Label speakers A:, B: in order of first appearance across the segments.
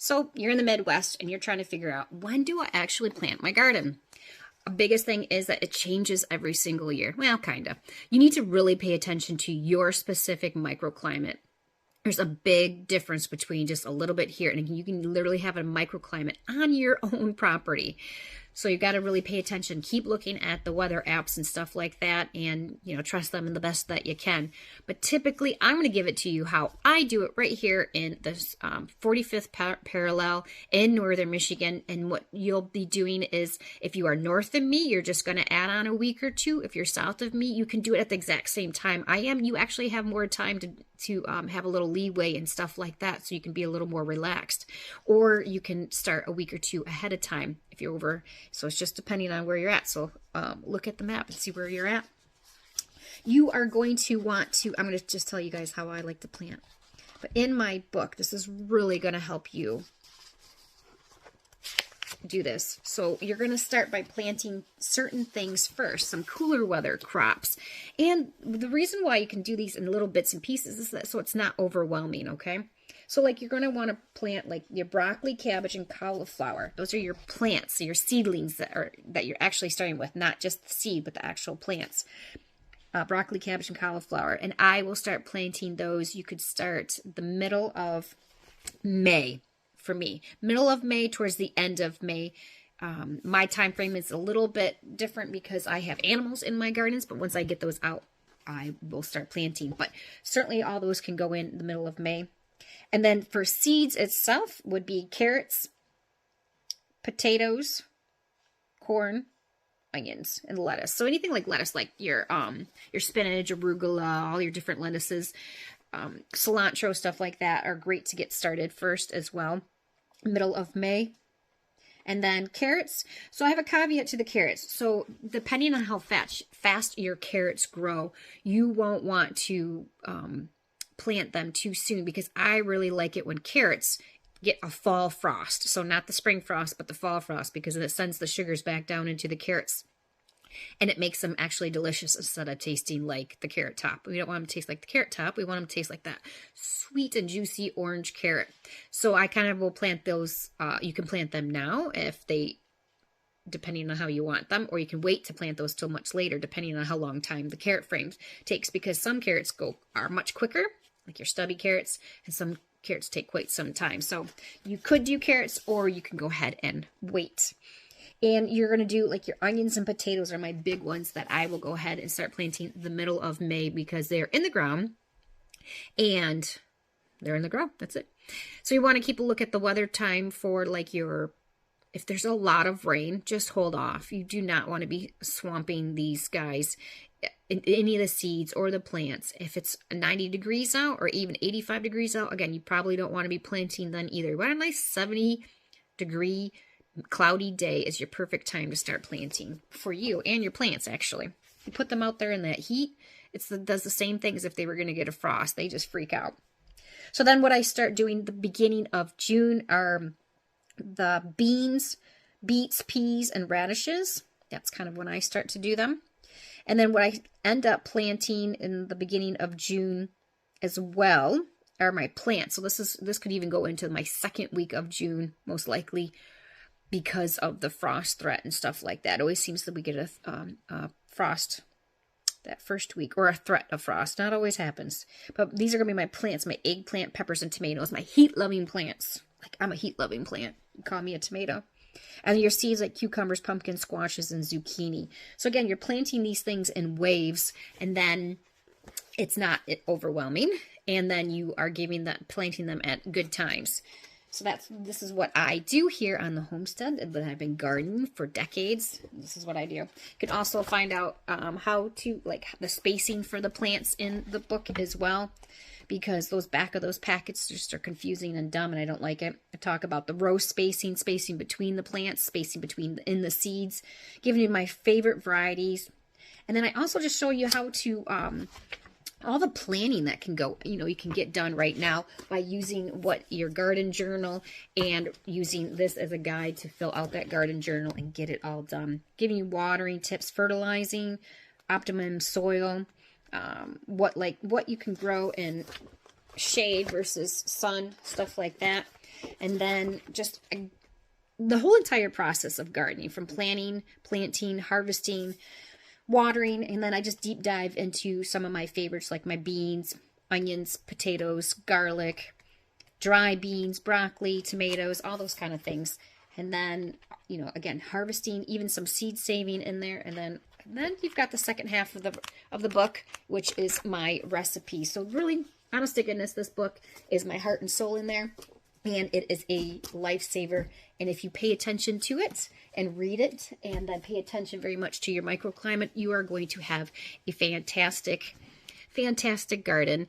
A: So you're in the Midwest and you're trying to figure out, when do I actually plant my garden? A biggest thing is that it changes every single year. Well, kind of. You need to really pay attention to your specific microclimate. There's a big difference between just a little bit here, and you can literally have a microclimate on your own property. So you got to really pay attention. Keep looking at the weather apps and stuff like that, and trust them in the best that you can. But typically, I'm going to give it to you how I do it right here in this 45th parallel in northern Michigan. And what you'll be doing is, if you are north of me, you're just going to add on a week or two. If you're south of me, you can do it at the exact same time I am. You actually have more time to have a little leeway and stuff like that, so you can be a little more relaxed. Or you can start a week or two ahead of time if you're over. So it's just depending on where you're at. So look at the map and see where you're at. You are going to want to, I'm going to just tell you guys how I like to plant. But in my book, this is really going to help you do this. So you're going to start by planting certain things first, some cooler weather crops. And the reason why you can do these in little bits and pieces is that so it's not overwhelming, okay? So like you're going to want to plant like your broccoli, cabbage, and cauliflower. Those are your plants, your seedlings that you're actually starting with, not just the seed, but the actual plants. Broccoli, cabbage, and cauliflower. And I will start planting those. You could start the middle of May. For me, middle of May towards the end of May. My time frame is a little bit different because I have animals in my gardens, but once I get those out, I will start planting. But certainly all those can go in the middle of May. And then for seeds itself would be carrots, potatoes, corn, onions, and lettuce. So anything like lettuce, like your spinach, arugula, all your different lettuces, cilantro, stuff like that are great to get started first as well. Middle of May. And then carrots. So I have a caveat to the carrots. So depending on how fast your carrots grow, you won't want to plant them too soon, because I really like it when carrots get a fall frost. So not the spring frost, but the fall frost, because it sends the sugars back down into the carrots. And it makes them actually delicious instead of tasting like the carrot top. We don't want them to taste like the carrot top. We want them to taste like that sweet and juicy orange carrot. So I kind of will plant those. You can plant them now depending on how you want them, or you can wait to plant those till much later, depending on how long time the carrot frame takes, because some carrots are much quicker, like your stubby carrots, and some carrots take quite some time. So you could do carrots, or you can go ahead and wait. And you're going to do like your onions and potatoes are my big ones that I will go ahead and start planting the middle of May, because they're in the ground and they're in the ground. That's it. So you want to keep a look at the weather time for like if there's a lot of rain, just hold off. You do not want to be swamping these guys, in any of the seeds or the plants. If it's 90 degrees out or even 85 degrees out, again, you probably don't want to be planting then either. What a nice 70-degree cloudy day is your perfect time to start planting for you and your plants. Actually, you put them out there in that heat, does the same thing as if they were going to get a frost. They just freak out. So then what I start doing the beginning of June are the beans, beets, peas, and radishes. That's kind of when I start to do them. And then what I end up planting in the beginning of June as well are my plants. So this could even go into my second week of June, most likely, because of the frost threat and stuff like that. It always seems that we get a frost that first week, or a threat of frost. Not always happens. But these are going to be my plants, my eggplant, peppers, and tomatoes, my heat-loving plants. Like, I'm a heat-loving plant. You call me a tomato. And your seeds like cucumbers, pumpkins, squashes, and zucchini. So again, you're planting these things in waves, and then it's not overwhelming. And then you are planting them at good times. So this is what I do here on the homestead, and I've been gardening for decades. This is what I do. You can also find out how to, like, the spacing for the plants in the book as well, because those back of those packets just are confusing and dumb, and I don't like it. I talk about the row spacing between the plants, spacing in the seeds, giving you my favorite varieties. And then I also just show you how to all the planning that can go, you can get done right now by using your garden journal, and using this as a guide to fill out that garden journal and get it all done. Giving you watering tips, fertilizing, optimum soil, what you can grow in shade versus sun, stuff like that. And then just the whole entire process of gardening, from planting, harvesting, watering, and then I just deep dive into some of my favorites like my beans, onions, potatoes, garlic, dry beans, broccoli, tomatoes, all those kind of things. And then, again, harvesting, even some seed saving in there. And then you've got the second half of the book, which is my recipe. So really, honest to goodness, this book is my heart and soul in there. And it is a lifesaver. And if you pay attention to it and read it, and then pay attention very much to your microclimate, you are going to have a fantastic garden.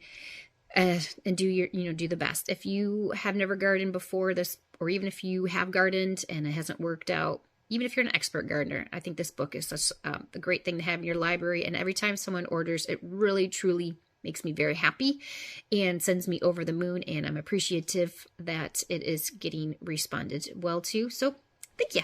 A: And do the best. If you have never gardened before this, or even if you have gardened and it hasn't worked out, even if you're an expert gardener, I think this book is such a great thing to have in your library. And every time someone orders, it really, truly makes me very happy and sends me over the moon. And I'm appreciative that it is getting responded well to. So thank you.